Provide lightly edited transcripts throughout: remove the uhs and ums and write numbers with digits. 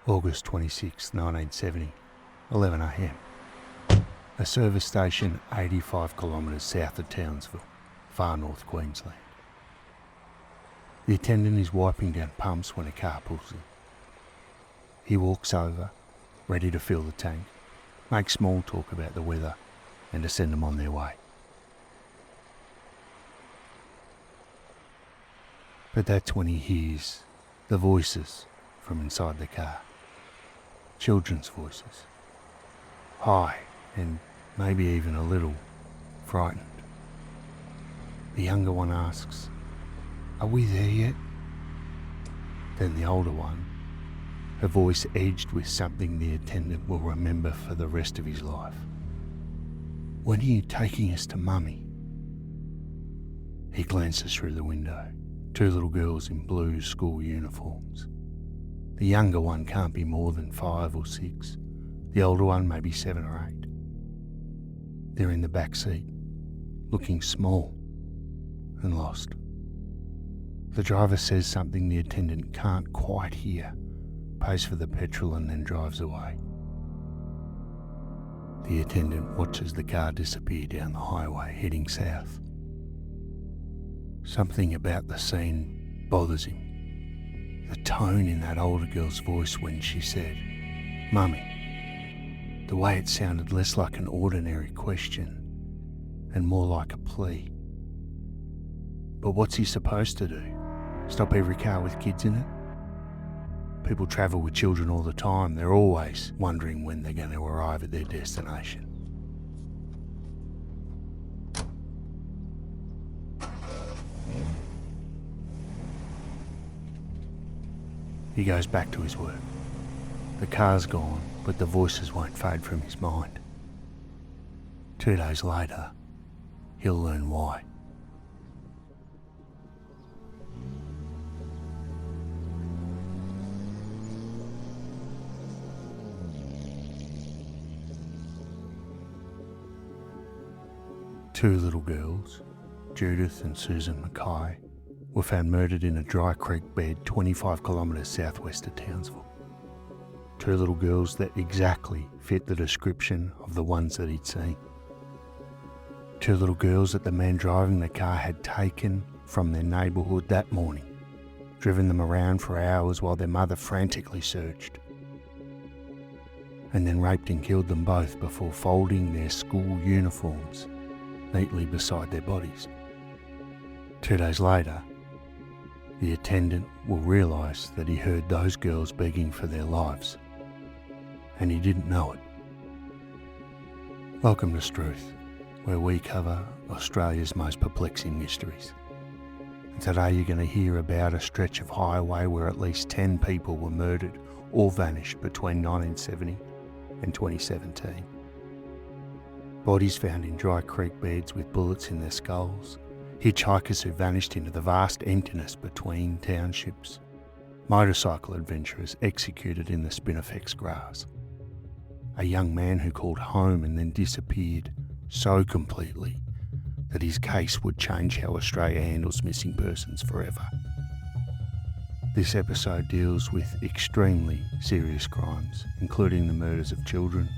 August 26, 1970, 11 a.m. A service station 85 kilometres south of Townsville, far north Queensland. The attendant is wiping down pumps when a car pulls in. He walks over, ready to fill the tank, make small talk about the weather and to send them on their way. But that's when he hears the voices from inside the car. Children's voices. High and maybe even a little frightened. The younger one asks, "Are we there yet?" Then the older one, her voice edged with something the attendant will remember for the rest of his life. "When are you taking us to Mummy?" He glances through the window. Two little girls in blue school uniforms. The younger one can't be more than 5 or 6. The older one maybe 7 or 8. They're in the back seat, looking small and lost. The driver says something the attendant can't quite hear, pays for the petrol and then drives away. The attendant watches the car disappear down the highway heading south. Something about the scene bothers him. The tone in that older girl's voice when she said, "Mummy." The way it sounded less like an ordinary question and more like a plea. But what's he supposed to do? Stop every car with kids in it? People travel with children all the time. They're always wondering when they're going to arrive at their destination. He goes back to his work. The car's gone, but the voices won't fade from his mind. 2 days later, he'll learn why. Two little girls, Judith and Susan Mackay, were found murdered in a dry creek bed 25 kilometres southwest of Townsville. Two little girls that exactly fit the description of the ones that he'd seen. Two little girls that the man driving the car had taken from their neighbourhood that morning, driven them around for hours while their mother frantically searched, and then raped and killed them both before folding their school uniforms neatly beside their bodies. 2 days later, the attendant will realise that he heard those girls begging for their lives, and he didn't know it. Welcome to Struth, where we cover Australia's most perplexing mysteries. And today you're going to hear about a stretch of highway where at least 10 people were murdered or vanished between 1970 and 2017. Bodies found in dry creek beds with bullets in their skulls. Hitchhikers who vanished into the vast emptiness between townships. Motorcycle adventurers executed in the spinifex grass. A young man who called home and then disappeared so completely that his case would change how Australia handles missing persons forever. This episode deals with extremely serious crimes, including the murders of children,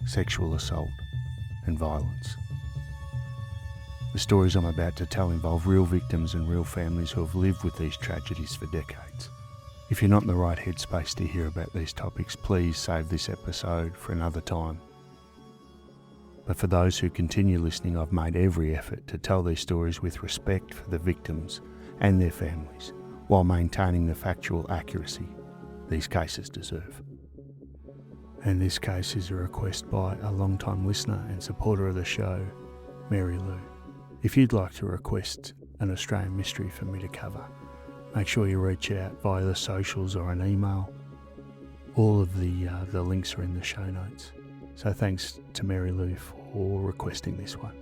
sexual assault, and violence. The stories I'm about to tell involve real victims and real families who have lived with these tragedies for decades. If you're not in the right headspace to hear about these topics, please save this episode for another time. But for those who continue listening, I've made every effort to tell these stories with respect for the victims and their families, while maintaining the factual accuracy these cases deserve. And this case is a request by a long-time listener and supporter of the show, Mary Lou. If you'd like to request an Australian mystery for me to cover, make sure you reach out via the socials or an email. All of the links are in the show notes. So thanks to Mary Lou for requesting this one.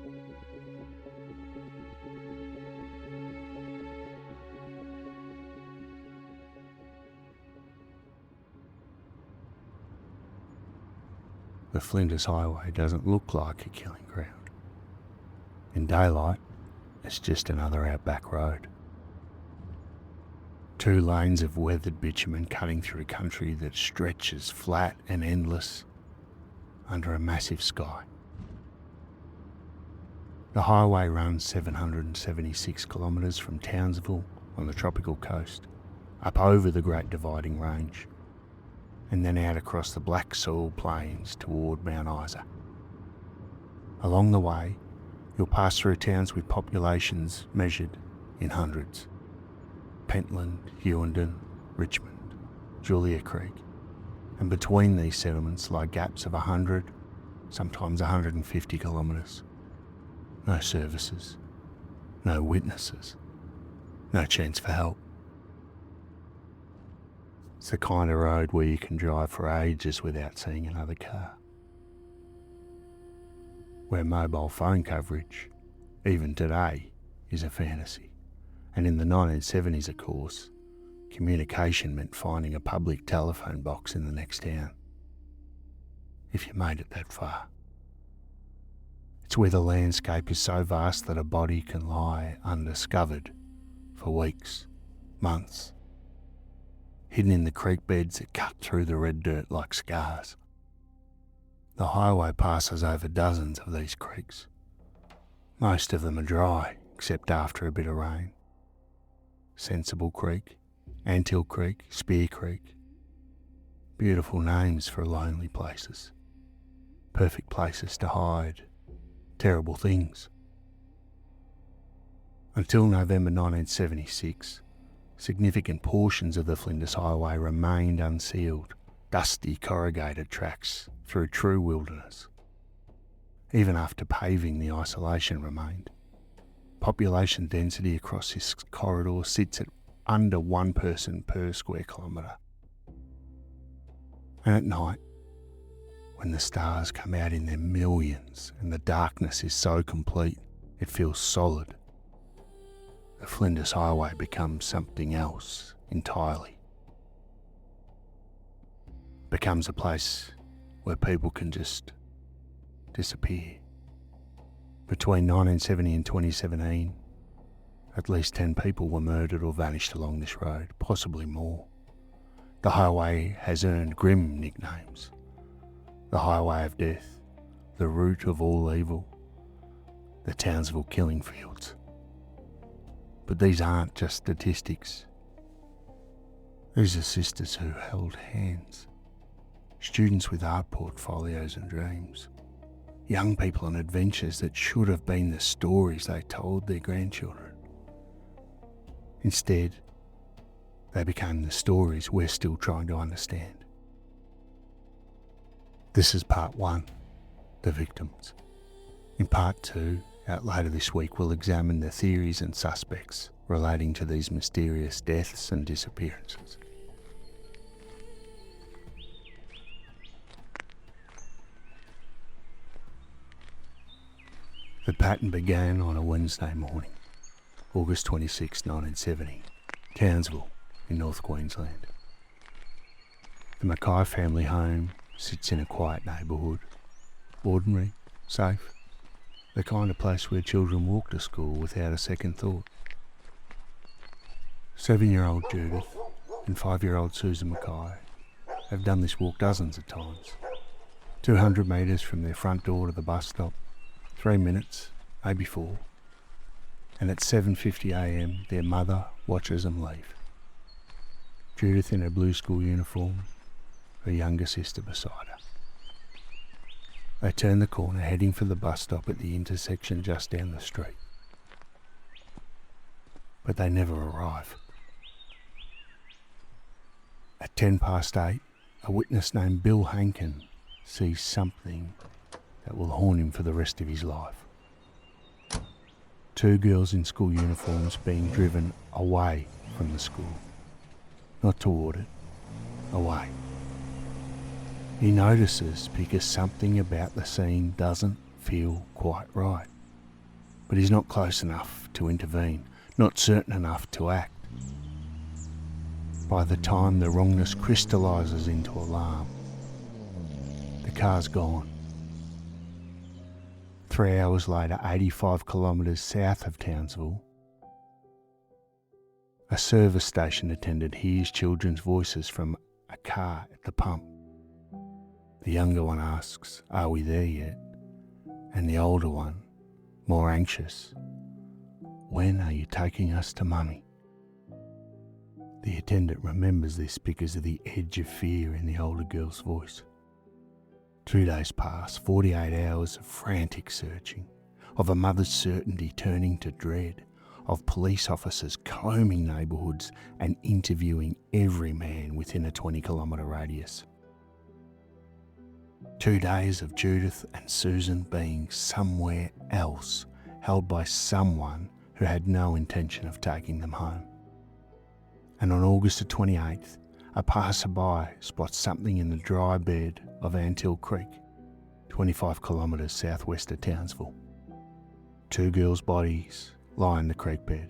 The Flinders Highway doesn't look like a killing ground. In daylight, it's just another outback road. 2 lanes of weathered bitumen cutting through country that stretches flat and endless under a massive sky. The highway runs 776 kilometres from Townsville on the tropical coast, up over the Great Dividing Range, and then out across the black soil plains toward Mount Isa. Along the way, you'll pass through towns with populations measured in hundreds. Pentland, Hewenden, Richmond, Julia Creek, and between these settlements lie gaps of 100, sometimes 150 kilometres. No services, no witnesses, no chance for help. It's the kind of road where you can drive for ages without seeing another car. Where mobile phone coverage, even today, is a fantasy. And in the 1970s, of course, communication meant finding a public telephone box in the next town, if you made it that far. It's where the landscape is so vast that a body can lie undiscovered for weeks, months, hidden in the creek beds that cut through the red dirt like scars. The highway passes over dozens of these creeks. Most of them are dry, except after a bit of rain. Sensible Creek, Anthill Creek, Spear Creek. Beautiful names for lonely places. Perfect places to hide terrible things. Until November 1976, significant portions of the Flinders Highway remained unsealed, dusty corrugated tracks through true wilderness. Even after paving, the isolation remained. Population density across this corridor sits at under 1 person per square kilometre. And at night, when the stars come out in their millions and the darkness is so complete it feels solid, the Flinders Highway becomes something else entirely. It becomes a place where people can just disappear. Between 1970 and 2017, at least 10 people were murdered or vanished along this road, possibly more. The highway has earned grim nicknames. The Highway of Death, the root of all evil, the Townsville killing fields. But these aren't just statistics. These are sisters who held hands, students with art portfolios and dreams, young people on adventures that should have been the stories they told their grandchildren. Instead, they became the stories we're still trying to understand. This is part 1, the victims. In part 2, out later this week, we'll examine the theories and suspects relating to these mysterious deaths and disappearances. The pattern began on a Wednesday morning, August 26, 1970, Townsville in North Queensland. The Mackay family home sits in a quiet neighbourhood, ordinary, safe, the kind of place where children walk to school without a second thought. 7-year-old Judith and 5-year-old Susan Mackay have done this walk dozens of times. 200 metres from their front door to the bus stop, 3 minutes, maybe 4. And at 7:50 a.m, their mother watches them leave. Judith in her blue school uniform, her younger sister beside her. They turn the corner, heading for the bus stop at the intersection just down the street. But they never arrive. At 8:10, a witness named Bill Hankin sees something that will haunt him for the rest of his life. 2 girls in school uniforms being driven away from the school. Not toward it, away. He notices because something about the scene doesn't feel quite right. But he's not close enough to intervene, not certain enough to act. By the time the wrongness crystallises into alarm, the car's gone. 3 hours later, 85 kilometres south of Townsville, A service station attendant hears children's voices from a car at the pump. The younger one asks, "Are we there yet?" And the older one, more anxious, "When are you taking us to Mummy?" The attendant remembers this because of the edge of fear in the older girl's voice. 2 days pass, 48 hours of frantic searching, of a mother's certainty turning to dread, of police officers combing neighbourhoods and interviewing every man within a 20-kilometre radius. 2 days of Judith and Susan being somewhere else, held by someone who had no intention of taking them home. And on August the 28th, a passerby spots something in the dry bed of Anthill Creek, 25 kilometres southwest of Townsville. 2 girls' bodies lie in the creek bed,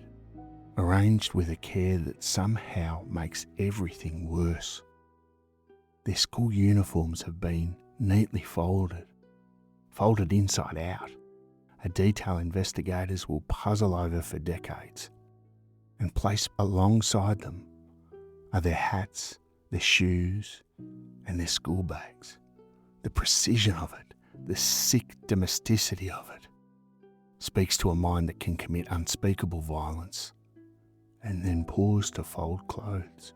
arranged with a care that somehow makes everything worse. Their school uniforms have been neatly folded inside out, a detail investigators will puzzle over for decades. And placed alongside them are their hats, their shoes, and their school bags. The precision of it, the sick domesticity of it, speaks to a mind that can commit unspeakable violence and then pause to fold clothes.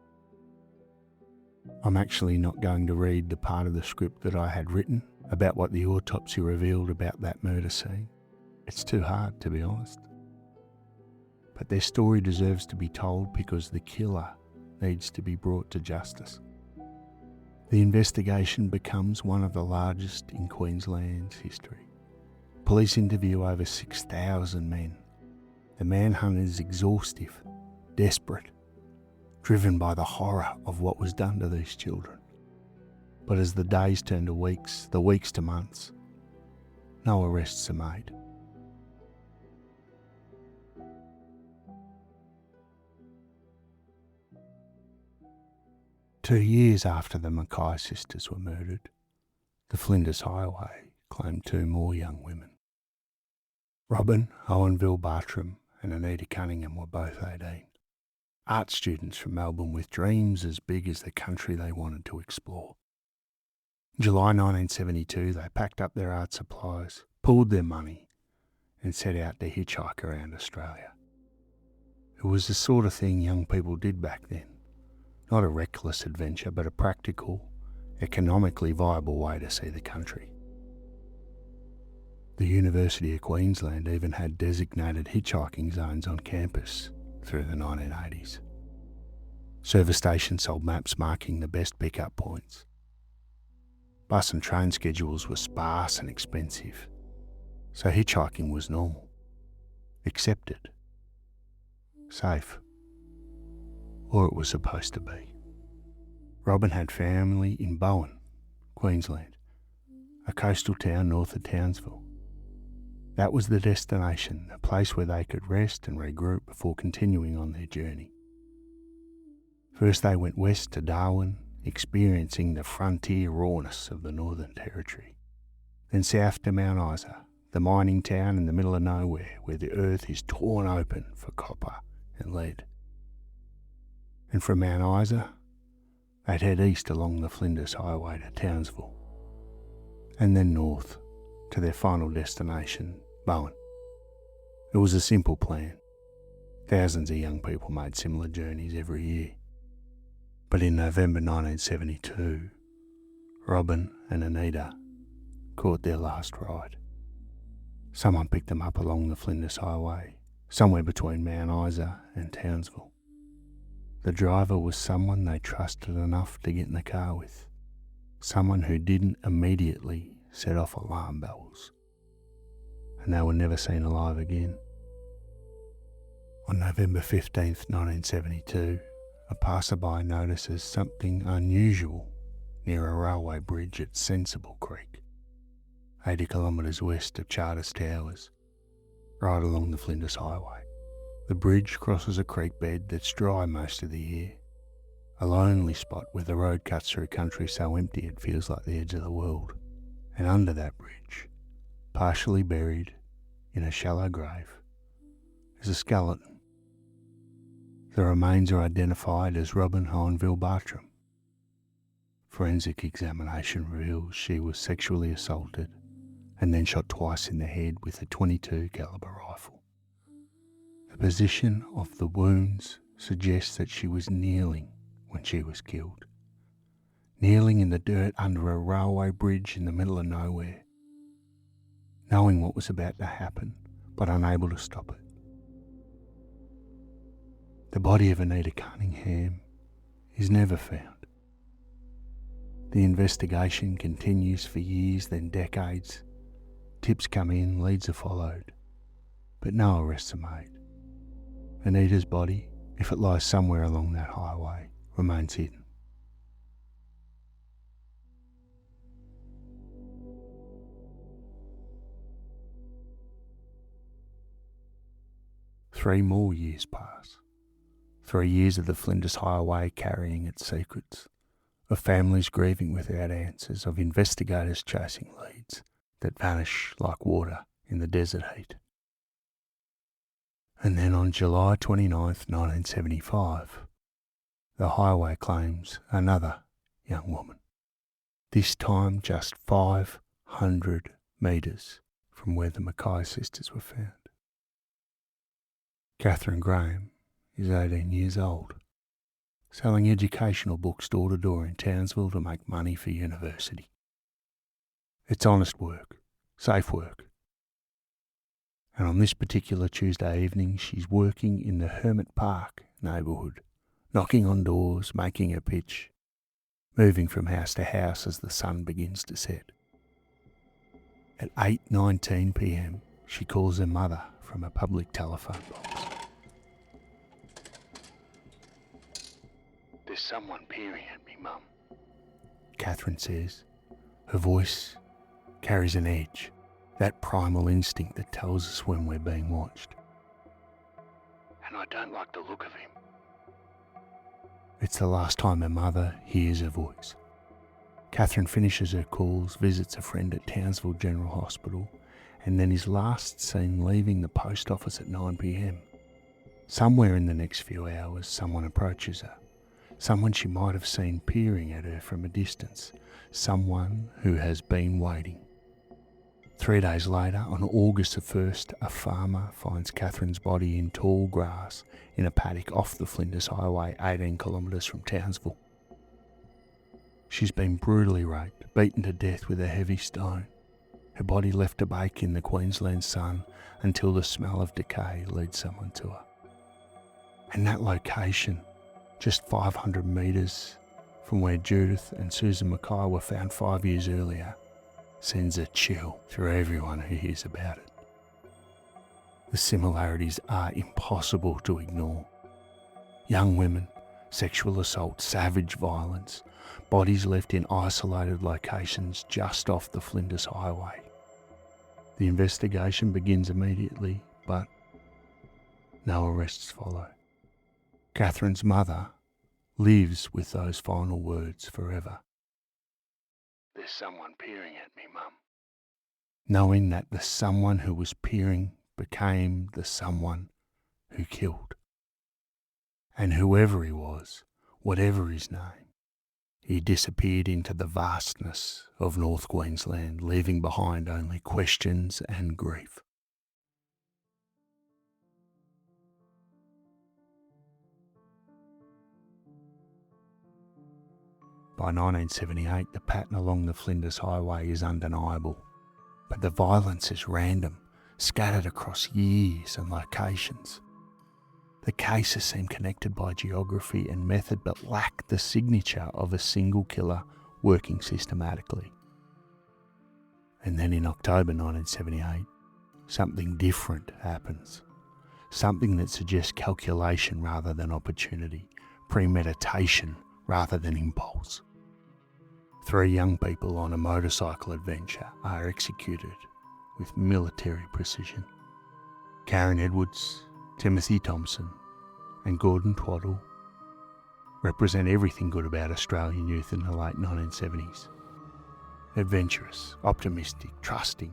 I'm actually not going to read the part of the script that I had written about what the autopsy revealed about that murder scene. It's too hard, to be honest. But their story deserves to be told because the killer needs to be brought to justice. The investigation becomes one of the largest in Queensland's history. Police interview over 6,000 men. The manhunt is exhaustive, desperate, driven by the horror of what was done to these children. But as the days turn to weeks, the weeks to months, no arrests are made. Two years after the Mackay sisters were murdered, the Flinders Highway claimed 2 more young women. Robin Owenville Bartram and Anita Cunningham were both 18. Art students from Melbourne with dreams as big as the country they wanted to explore. In July 1972, they packed up their art supplies, pooled their money, and set out to hitchhike around Australia. It was the sort of thing young people did back then. Not a reckless adventure, but a practical, economically viable way to see the country. The University of Queensland even had designated hitchhiking zones on campus through the 1980s. Service stations sold maps marking the best pick-up points. Bus and train schedules were sparse and expensive, so hitchhiking was normal, accepted, safe. Or it was supposed to be. Robin had family in Bowen, Queensland, a coastal town north of Townsville. That was the destination, a place where they could rest and regroup before continuing on their journey. First they went west to Darwin, experiencing the frontier rawness of the Northern Territory. Then south to Mount Isa, the mining town in the middle of nowhere where the earth is torn open for copper and lead. And from Mount Isa, they'd head east along the Flinders Highway to Townsville, and then north to their final destination, Bowen. It was a simple plan. Thousands of young people made similar journeys every year. But in November 1972, Robin and Anita caught their last ride. Someone picked them up along the Flinders Highway, somewhere between Mount Isa and Townsville. The driver was someone they trusted enough to get in the car with, someone who didn't immediately set off alarm bells, and they were never seen alive again. On November 15th, 1972, a passerby notices something unusual near a railway bridge at Sensible Creek, 80 kilometres west of Charters Towers, right along the Flinders Highway. The bridge crosses a creek bed that's dry most of the year, a lonely spot where the road cuts through country so empty it feels like the edge of the world. And under that bridge, partially buried in a shallow grave, is a skeleton. The remains are identified as Robin Heinville Bartram. Forensic examination reveals she was sexually assaulted and then shot twice in the head with a .22 caliber rifle. The position of the wounds suggests that she was kneeling when she was killed, kneeling in the dirt under a railway bridge in the middle of nowhere, knowing what was about to happen but unable to stop it. The body of Anita Cunningham is never found. The investigation continues for years, then decades. Tips come in, leads are followed, but no arrests are made. Anita's body, if it lies somewhere along that highway, remains hidden. Three more years pass. 3 years of the Flinders Highway carrying its secrets, of families grieving without answers, of investigators chasing leads that vanish like water in the desert heat. And then on July 29th, 1975, the highway claims another young woman, this time just 500 metres from where the Mackay sisters were found. Catherine Graham is 18 years old, selling educational books door to door in Townsville to make money for university. It's honest work, safe work. And on this particular Tuesday evening, she's working in the Hermit Park neighbourhood, knocking on doors, making her pitch, moving from house to house as the sun begins to set. At 8:19 p.m, she calls her mother from a public telephone box. "There's someone peering at me, Mum," Catherine says. Her voice carries an edge, that primal instinct that tells us when we're being watched. "And I don't like the look of him." It's the last time her mother hears her voice. Catherine finishes her calls, visits a friend at Townsville General Hospital, and then is last seen leaving the post office at 9 p.m. Somewhere in the next few hours, someone approaches her. Someone she might have seen peering at her from a distance. Someone who has been waiting. 3 days later, on August the 1st, a farmer finds Catherine's body in tall grass in a paddock off the Flinders Highway, 18 kilometres from Townsville. She's been brutally raped, beaten to death with a heavy stone. Her body left to bake in the Queensland sun until the smell of decay leads someone to her. And that location, just 500 metres from where Judith and Susan Mackay were found 5 years earlier, sends a chill through everyone who hears about it. The similarities are impossible to ignore. Young women, sexual assault, savage violence, bodies left in isolated locations just off the Flinders Highway. The investigation begins immediately, but no arrests follow. Catherine's mother lives with those final words forever. "There's someone peering at me, Mum." Knowing that the someone who was peering became the someone who killed. And whoever he was, whatever his name, he disappeared into the vastness of North Queensland, leaving behind only questions and grief. By 1978, the pattern along the Flinders Highway is undeniable, but the violence is random, scattered across years and locations. The cases seem connected by geography and method, but lack the signature of a single killer working systematically. And then in October 1978, something different happens. Something that suggests calculation rather than opportunity, premeditation rather than impulse. 3 young people on a motorcycle adventure are executed with military precision. Karen Edwards, Timothy Thompson and Gordon Twaddle represent everything good about Australian youth in the late 1970s. Adventurous, optimistic, trusting.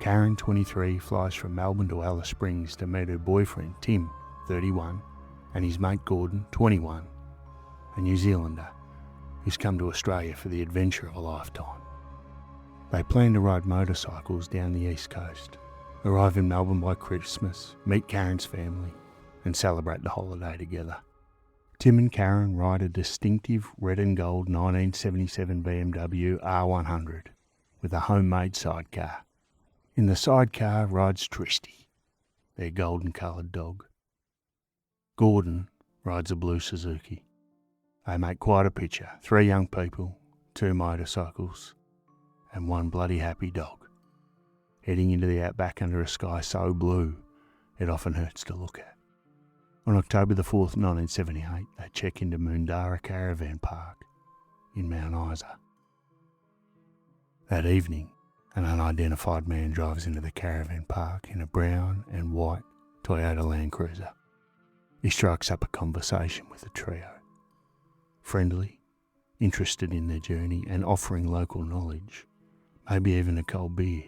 Karen, 23, flies from Melbourne to Alice Springs to meet her boyfriend, Tim, 31, and his mate Gordon, 21, a New Zealander who's come to Australia for the adventure of a lifetime. They plan to ride motorcycles down the east coast, arrive in Melbourne by Christmas, meet Karen's family, and celebrate the holiday together. Tim and Karen ride a distinctive red and gold 1977 BMW R100 with a homemade sidecar. In the sidecar rides Tristy, their golden coloured dog. Gordon rides a blue Suzuki. They make quite a picture, 3 young people, 2 motorcycles, and 1 bloody happy dog, heading into the outback under a sky so blue it often hurts to look at. On October the 4th, 1978, they check into Moondara Caravan Park in Mount Isa. That evening, an unidentified man drives into the caravan park in a brown and white Toyota Land Cruiser. He strikes up a conversation with the trio. Friendly, interested in their journey and offering local knowledge, maybe even a cold beer.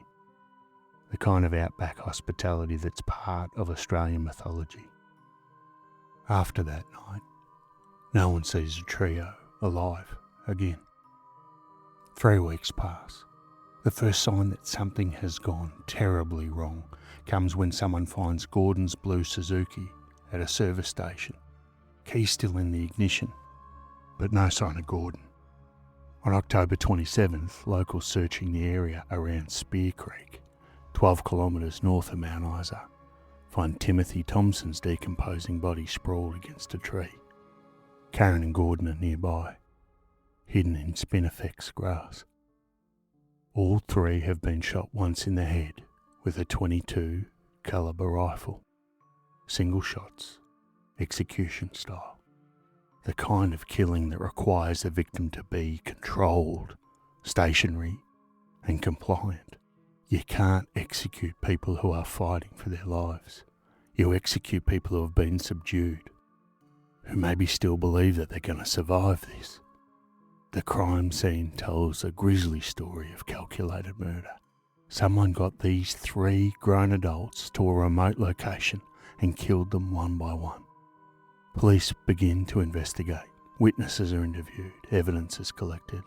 The kind of outback hospitality that's part of Australian mythology. After that night, no one sees the trio alive again. 3 weeks pass. The first sign that something has gone terribly wrong comes when someone finds Gordon's blue Suzuki at a service station. Key still in the ignition, but no sign of Gordon. On October 27th, locals searching the area around Spear Creek, 12 kilometres north of Mount Isa, find Timothy Thompson's decomposing body sprawled against a tree. Karen and Gordon are nearby, hidden in spinifex grass. All 3 have been shot once in the head with a .22 calibre rifle. Single shots, execution style. The kind of killing that requires the victim to be controlled, stationary, and compliant. You can't execute people who are fighting for their lives. You execute people who have been subdued, who maybe still believe that they're going to survive this. The crime scene tells a grisly story of calculated murder. Someone got these 3 grown adults to a remote location and killed them one by one. Police begin to investigate. Witnesses are interviewed. Evidence is collected.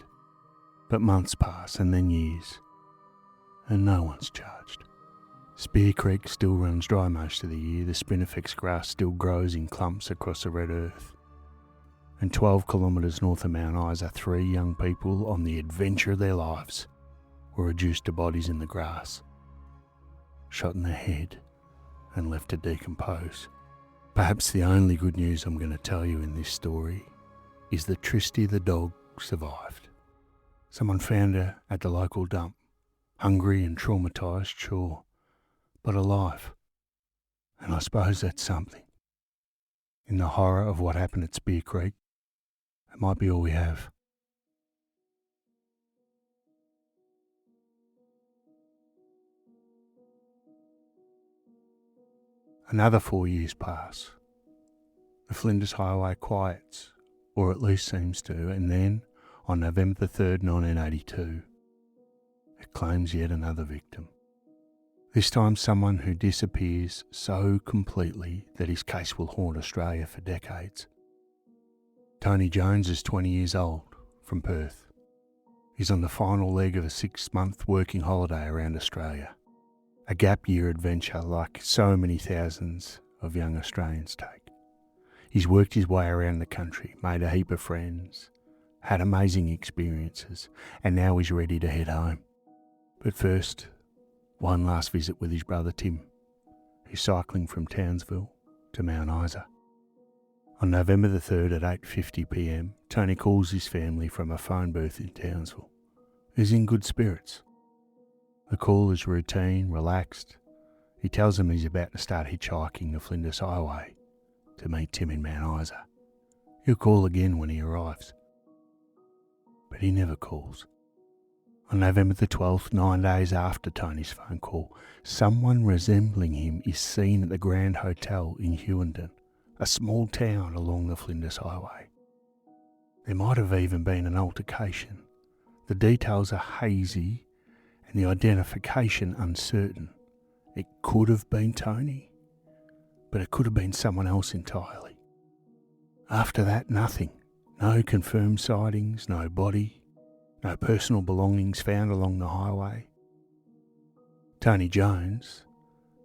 But months pass and then years, and no one's charged. Spear Creek still runs dry most of the year. The spinifex grass still grows in clumps across the red earth. And 12 kilometres north of Mount Isa, 3 young people on the adventure of their lives were reduced to bodies in the grass, shot in the head and left to decompose. Perhaps the only good news I'm going to tell you in this story is that Tristy the dog survived. Someone found her at the local dump, hungry and traumatised, sure, but alive. And I suppose that's something. In the horror of what happened at Spear Creek, it might be all we have. Another 4 years pass. The Flinders Highway quiets, or at least seems to, and then, on November the 3rd, 1982, it claims yet another victim. This time someone who disappears so completely that his case will haunt Australia for decades. Tony Jones is 20 years old, from Perth. He's on the final leg of a 6-month working holiday around Australia. A gap year adventure like so many thousands of young Australians take. He's worked his way around the country, made a heap of friends, had amazing experiences, and now he's ready to head home. But first, one last visit with his brother Tim, who's cycling from Townsville to Mount Isa. On November the 3rd at 8:50 p.m, Tony calls his family from a phone booth in Townsville. He's in good spirits. The call is routine, relaxed. He tells them he's about to start hitchhiking the Flinders Highway to meet Tim in Mount Isa. He'll call again when he arrives. But he never calls. On November the 12th, 9 days after Tony's phone call, someone resembling him is seen at the Grand Hotel in Hughenden, a small town along the Flinders Highway. There might have even been an altercation. The details are hazy and the identification uncertain. It could have been Tony, but it could have been someone else entirely. After that, nothing. No confirmed sightings, no body, no personal belongings found along the highway. Tony Jones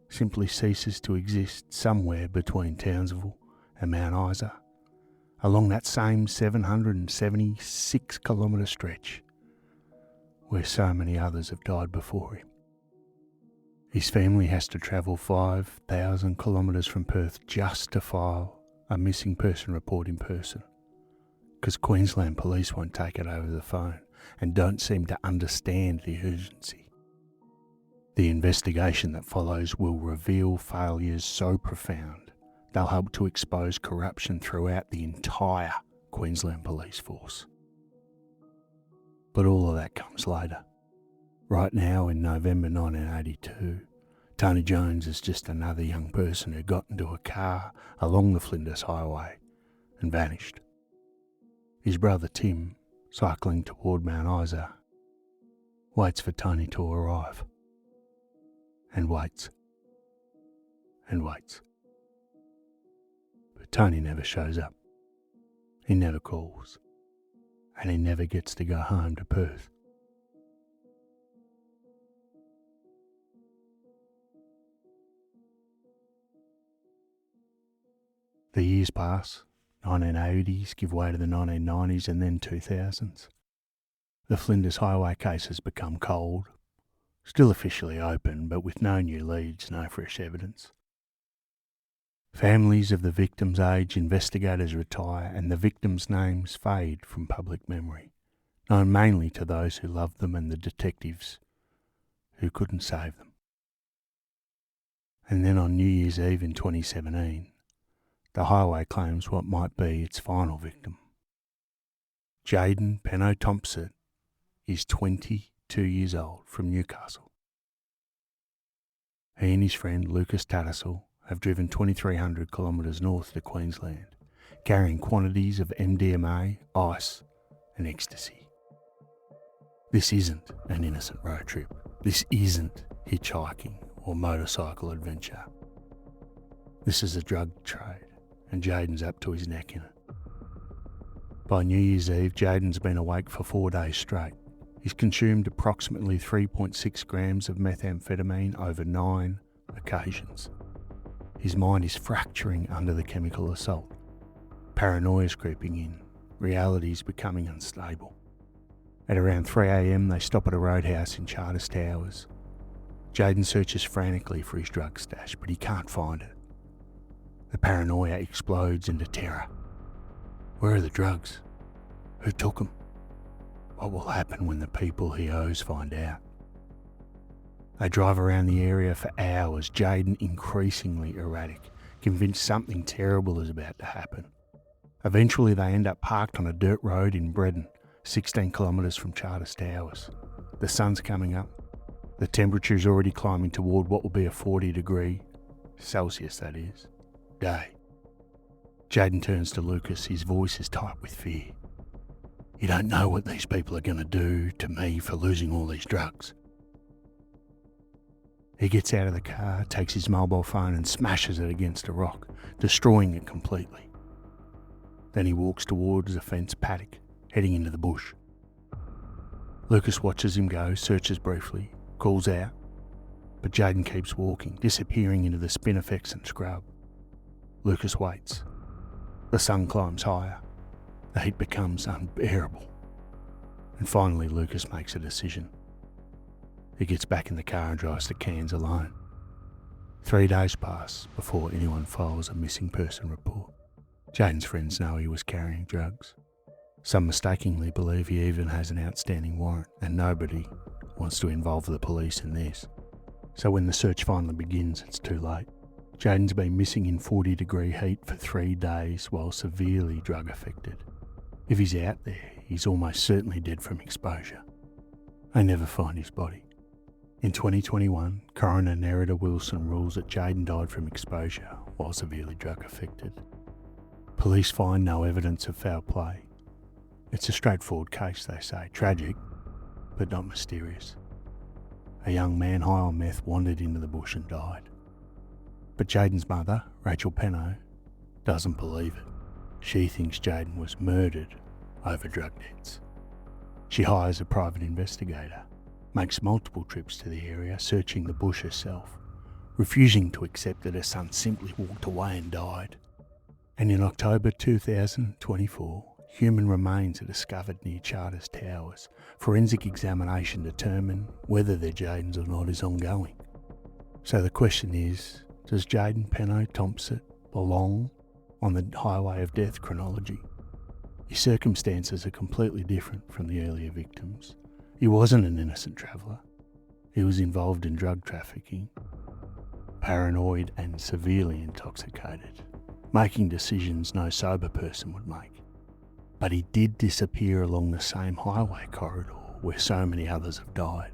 simply ceases to exist somewhere between Townsville and Mount Isa, along that same 776 kilometre stretch where so many others have died before him. His family has to travel 5,000 kilometres from Perth just to file a missing person report in person, because Queensland police won't take it over the phone and don't seem to understand the urgency. The investigation that follows will reveal failures so profound they'll help to expose corruption throughout the entire Queensland police force. But all of that comes later. Right now, in November 1982, Tony Jones is just another young person who got into a car along the Flinders Highway and vanished. His brother Tim, cycling toward Mount Isa, waits for Tony to arrive. And waits. And waits. But Tony never shows up. He never calls. And he never gets to go home to Perth. The years pass. 1980s give way to the 1990s and then 2000s. The Flinders Highway case has become cold, still officially open, but with no new leads, no fresh evidence. Families of the victims age, investigators retire, and the victims' names fade from public memory, known mainly to those who loved them and the detectives who couldn't save them. And then on New Year's Eve in 2017, the highway claims what might be its final victim. Jaden Penno-Thompson is 22 years old from Newcastle. He and his friend Lucas Tattersall have driven 2,300 kilometres north to Queensland, carrying quantities of MDMA, ice and ecstasy. This isn't an innocent road trip. This isn't hitchhiking or motorcycle adventure. This is a drug trade, and Jaden's up to his neck in it. By New Year's Eve, Jaden's been awake for 4 days straight. He's consumed approximately 3.6 grams of methamphetamine over 9 occasions. His mind is fracturing under the chemical assault. Paranoia's creeping in. Reality's becoming unstable. At around 3 a.m, they stop at a roadhouse in Charters Towers. Jaden searches frantically for his drug stash, but he can't find it. The paranoia explodes into terror. Where are the drugs? Who took them? What will happen when the people he owes find out? They drive around the area for hours, Jaden increasingly erratic, convinced something terrible is about to happen. Eventually they end up parked on a dirt road in Bredon, 16 kilometres from Charters Towers. The sun's coming up. The temperature is already climbing toward what will be a 40-degree Celsius, that is, day. Jaden turns to Lucas, his voice is tight with fear. You don't know what these people are going to do to me for losing all these drugs. He gets out of the car, takes his mobile phone and smashes it against a rock, destroying it completely. Then he walks towards a fence paddock, heading into the bush. Lucas watches him go, searches briefly, calls out, but Jaden keeps walking, disappearing into the spinifex and scrub. Lucas waits. The sun climbs higher. The heat becomes unbearable. And finally Lucas makes a decision. He gets back in the car and drives to Cairns alone. 3 days pass before anyone files a missing person report. Jaden's friends know he was carrying drugs. Some mistakenly believe he even has an outstanding warrant, and nobody wants to involve the police in this. So when the search finally begins, it's too late. Jaden's been missing in 40-degree heat for 3 days while severely drug affected. If he's out there, he's almost certainly dead from exposure. They never find his body. In 2021, coroner Nerida Wilson rules that Jaden died from exposure while severely drug affected. Police find no evidence of foul play. It's a straightforward case, they say, tragic, but not mysterious. A young man high on meth wandered into the bush and died. But Jaden's mother, Rachel Penno, doesn't believe it. She thinks Jayden was murdered over drug debts. She hires a private investigator, makes multiple trips to the area, searching the bush herself, refusing to accept that her son simply walked away and died. And in October 2024, human remains are discovered near Charters Towers. Forensic examination determined whether they're Jayden's or not is ongoing. So the question is, does Jayden Penno Thompson belong on the highway of death chronology? His circumstances are completely different from the earlier victims. He wasn't an innocent traveller. He was involved in drug trafficking, paranoid and severely intoxicated, making decisions no sober person would make. But he did disappear along the same highway corridor where so many others have died.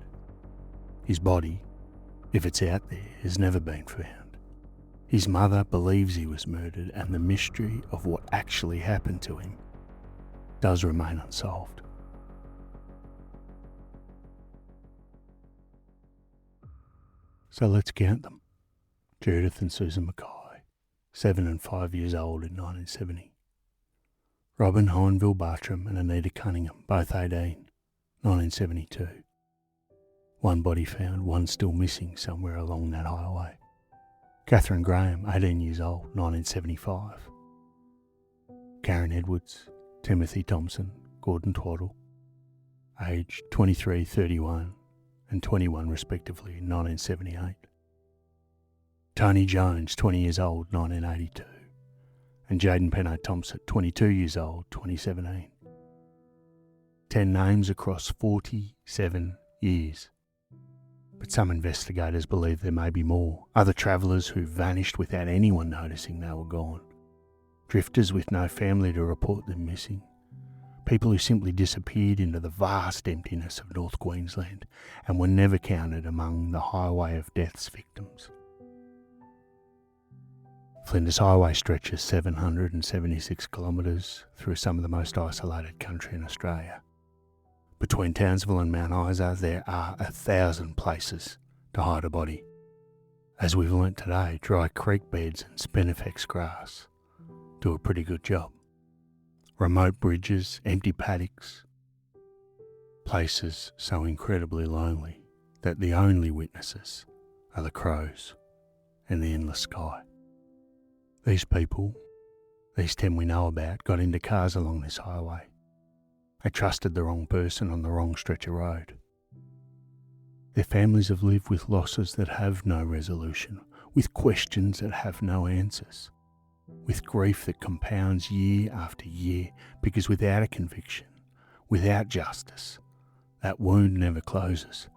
His body, if it's out there, has never been found. His mother believes he was murdered, and the mystery of what actually happened to him does remain unsolved. So let's count them. Judith and Susan Mackay, 7 and 5 years old in 1970. Robin Hohenville Bartram and Anita Cunningham, both 18, 1972. One body found, one still missing somewhere along that highway. Catherine Graham, 18 years old, 1975. Karen Edwards, Timothy Thompson, Gordon Twaddle, aged 23, 31 and 21 respectively in 1978. Tony Jones, 20 years old, 1982. And Jayden Penno Thompson, 22 years old, 2017. 10 names across 47 years. But some investigators believe there may be more. Other travellers who vanished without anyone noticing they were gone. Drifters with no family to report them missing. People who simply disappeared into the vast emptiness of North Queensland and were never counted among the highway of death's victims. Flinders Highway stretches 776 kilometres through some of the most isolated country in Australia. Between Townsville and Mount Isa, there are 1,000 places to hide a body. As we've learnt today, dry creek beds and spinifex grass do a pretty good job. Remote bridges, empty paddocks, places so incredibly lonely that the only witnesses are the crows and the endless sky. These people, these 10 we know about, got into cars along this highway. They trusted the wrong person on the wrong stretch of road. Their families have lived with losses that have no resolution, with questions that have no answers, with grief that compounds year after year, because without a conviction, without justice, that wound never closes.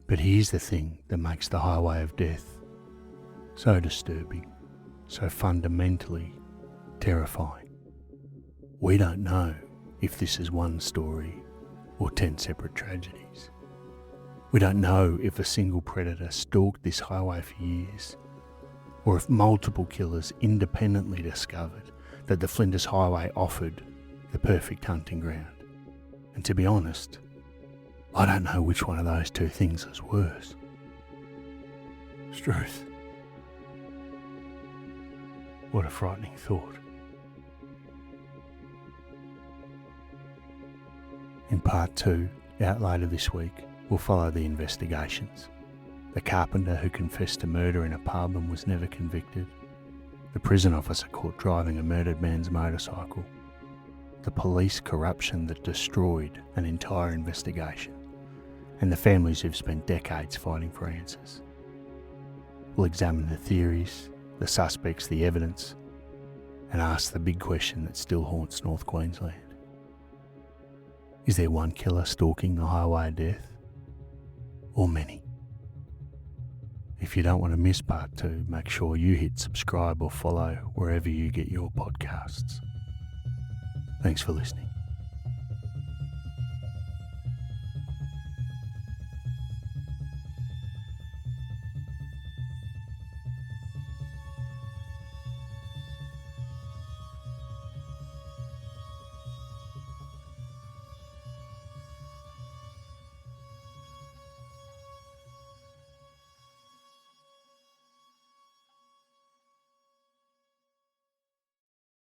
But here's the thing that makes the highway of death so disturbing, so fundamentally terrifying. We don't know if this is one story or 10 separate tragedies. We don't know if a single predator stalked this highway for years, or if multiple killers independently discovered that the Flinders Highway offered the perfect hunting ground. And to be honest, I don't know which one of those two things is worse. Struth. What a frightening thought. In part 2, out later this week, we'll follow the investigations. The carpenter who confessed to murder in a pub and was never convicted. The prison officer caught driving a murdered man's motorcycle. The police corruption that destroyed an entire investigation. And the families who've spent decades fighting for answers. We'll examine the theories, the suspects, the evidence, and ask the big question that still haunts North Queensland. Is there one killer stalking the highway of death? Or many? If you don't want to miss part 2, make sure you hit subscribe or follow wherever you get your podcasts. Thanks for listening.